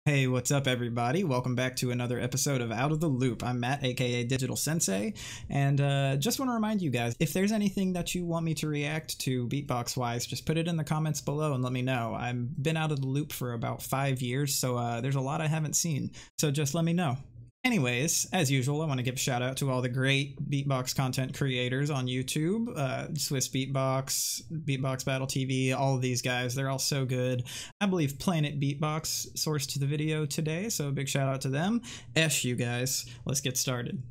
Hey, what's up, everybody? Welcome back to another episode of Out of the Loop. I'm Matt, aka Digital Sensei, and just want to remind you guys, if there's anything that you want me to react to beatbox-wise, just put it in the comments below and let me know. I've been out of the loop for about 5 years, so there's a lot I haven't seen, so just let me know. Anyways, as usual, I want to give a shout out to all the great beatbox content creators on YouTube, Swiss Beatbox, Beatbox Battle TV, all of these guys. They're all so good. I believe Planet Beatbox sourced the video today, so a big shout out to them. You guys. Let's get started.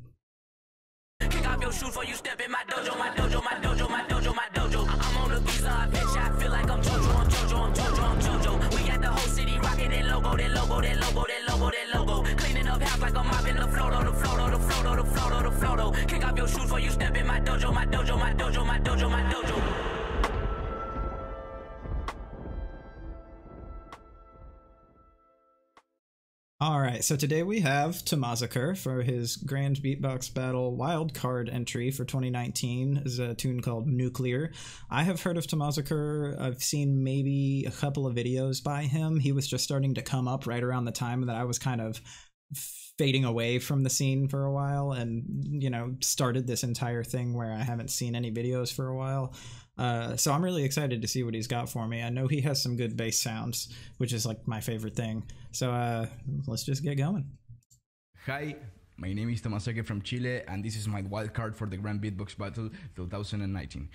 Kick off your shoes before you step in my dojo, my dojo, my dojo, my dojo, my dojo. I'm on the beat, so I bet I feel like I'm Jojo, I'm Jojo, I'm Jojo, I'm Jojo. We got the whole city rocking that logo, that logo, that logo, that logo, that logo. Cleaning up house like I'm mopping the floor, the floor, the floor, the floor, the floor. Kick off your shoes before you step in my dojo, my dojo, my dojo, my dojo, my dojo. Alright, so today we have Tomazacre for his Grand Beatbox Battle wildcard entry for 2019. Is a tune called Nuclear. I have heard of Tomazacre. I've seen maybe a couple of videos by him. He was just starting to come up right around the time that I was kind of fading away from the scene for a while, and, you know, started this entire thing where I haven't seen any videos for a while. So I'm really excited to see what he's got for me. I know he has some good bass sounds, which is like my favorite thing. So let's just get going. Hi, my name is Tomazacre from Chile, and this is my wildcard for the Grand Beatbox Battle 2019.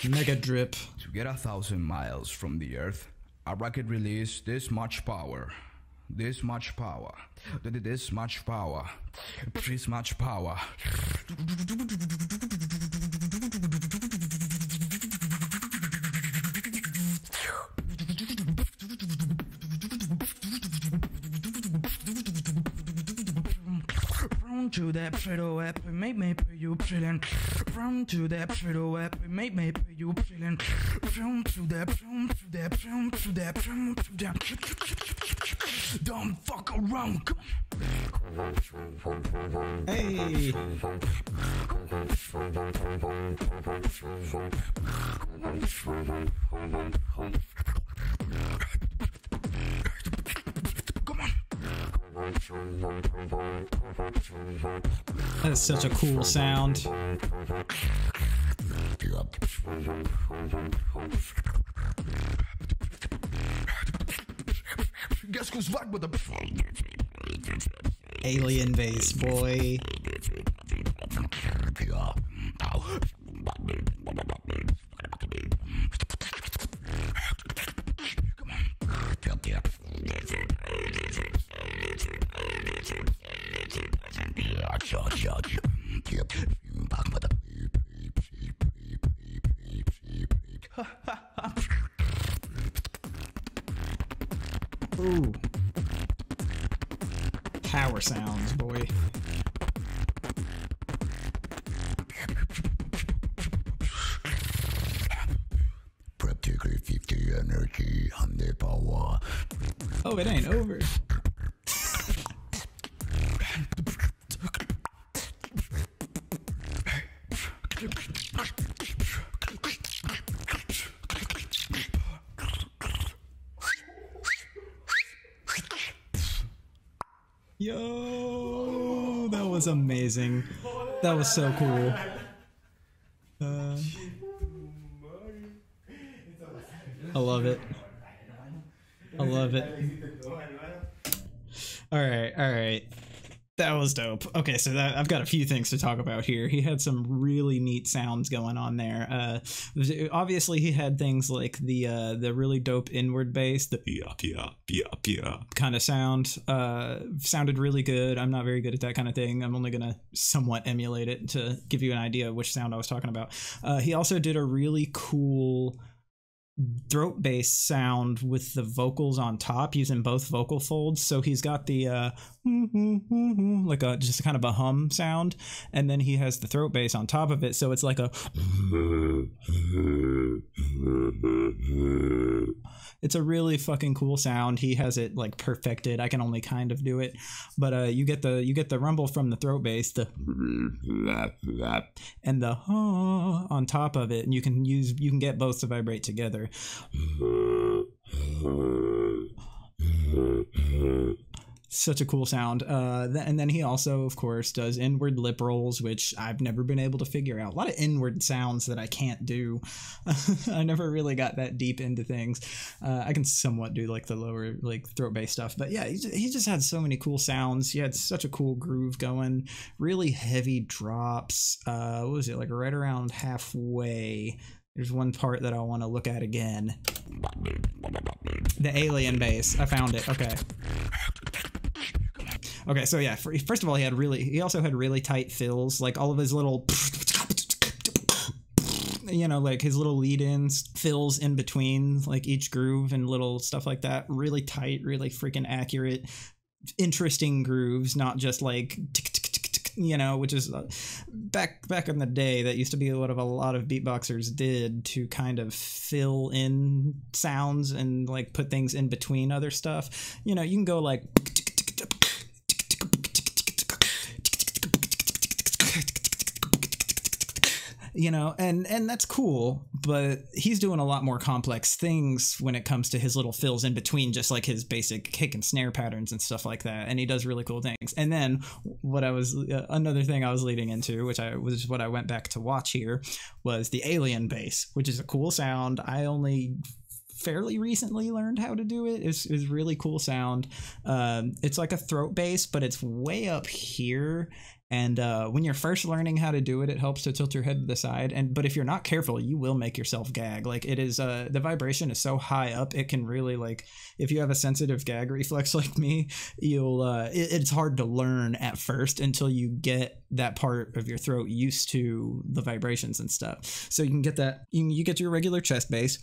Mega drip. To get 1,000 miles from the Earth, a rocket released this much power. This much power. This much power. This much power. To that pretty web, make me pay you brilliant. From to that pretty web, make me pay you brilliant. From to that, to that, to that, to that. Don't fuck around, come on. Hey! That's such a cool sound. Guess who's back with the Alien bass, boy. Ooh. Power sounds, boy. Practically 50 energy on the power. Oh, it ain't over. Yo, that was amazing. That was so cool. I love it. I love it. All right. That was dope. Okay, so I've got a few things to talk about here. He had some really neat sounds going on there. Obviously, he had things like the really dope inward bass, the kind of sound. Sounded really good. I'm not very good at that kind of thing. I'm only gonna somewhat emulate it to give you an idea of which sound I was talking about. He also did a really cool throat bass sound with the vocals on top using both vocal folds. So he's got the like a just kind of a hum sound, and then he has the throat bass on top of it, so it's like a it's a really fucking cool sound. He has it like perfected. I can only kind of do it, but you get the rumble from the throat bass, the and the on top of it, and you can get both to vibrate together. Such a cool sound. And then he also, of course, does inward lip rolls, which I've never been able to figure out. A lot of inward sounds that I can't do. I never really got that deep into things. I can somewhat do like the lower like throat bass stuff, but yeah, he just had so many cool sounds. He had such a cool groove going, really heavy drops. What was it, like right around halfway? There's one part that I want to look at again. The alien bass. I found it. Okay. Okay, so yeah, first of all, he also had really tight fills, like all of his little, you know, like his little lead-ins, fills in between like each groove and little stuff like that. Really tight, really freaking accurate, interesting grooves, not just like you know, which is back in the day, that used to be what a lot of beatboxers did to kind of fill in sounds and like put things in between other stuff. You know, you can go like, you know, and that's cool, but he's doing a lot more complex things when it comes to his little fills in between just like his basic kick and snare patterns and stuff like that, and he does really cool things. And then another thing I was leading into, which was what I went back to watch here, was the alien bass, which is a cool sound. I only fairly recently learned how to do it. It's really cool sound. It's like a throat bass, but it's way up here. And when you're first learning how to do it, it helps to tilt your head to the side. But if you're not careful, you will make yourself gag. Like it is, the vibration is so high up, it can really, like, if you have a sensitive gag reflex like me, it's hard to learn at first until you get that part of your throat used to the vibrations and stuff. So you can get that, you get your regular chest bass,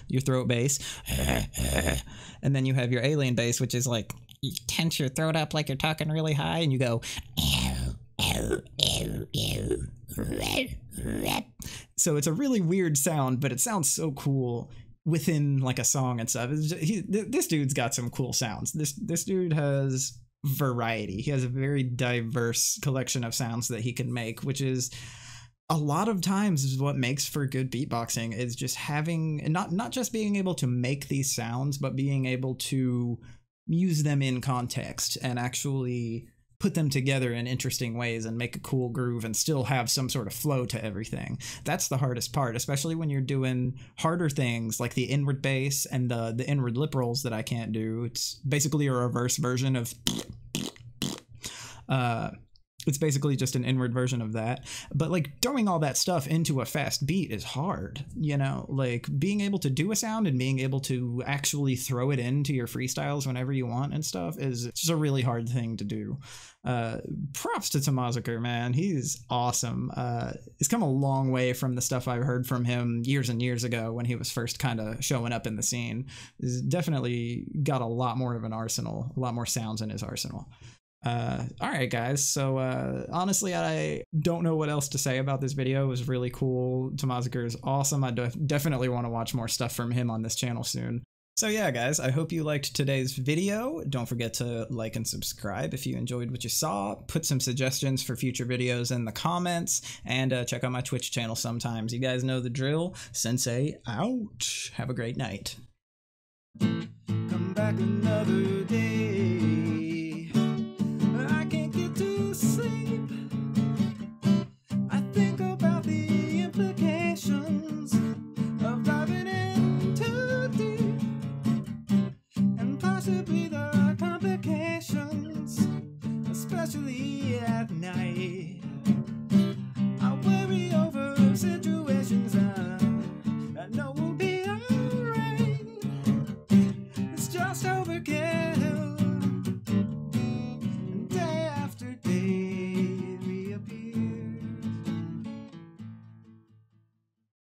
your throat bass, and then you have your alien bass, which is like, you tense your throat up like you're talking really high, and you go. So it's a really weird sound, but it sounds so cool within like a song and stuff. This dude's got some cool sounds. This dude has variety. He has a very diverse collection of sounds that he can make, which is a lot of times is what makes for good beatboxing, is just having, not just being able to make these sounds, but being able to use them in context and actually put them together in interesting ways and make a cool groove and still have some sort of flow to everything. That's the hardest part, especially when you're doing harder things like the inward bass and the inward lip rolls that I can't do. It's basically a reverse version of it's basically just an inward version of that. But like throwing all that stuff into a fast beat is hard, you know, like being able to do a sound and being able to actually throw it into your freestyles whenever you want and stuff is just a really hard thing to do. Props to Tomazacre, man. He's awesome. He's come a long way from the stuff I've heard from him years and years ago when he was first kind of showing up in the scene. He's definitely got a lot more of an arsenal, a lot more sounds in his arsenal. All right, guys. So honestly, I don't know what else to say about this video. It was really cool. Tomazacre is awesome. I definitely want to watch more stuff from him on this channel soon. So yeah, guys, I hope you liked today's video. Don't forget to like and subscribe if you enjoyed what you saw. Put some suggestions for future videos in the comments, and check out my Twitch channel sometimes. You guys know the drill. Sensei out. Have a great night. Come back another day. I can't get to sleep. I think about the implications of diving in too deep, and possibly the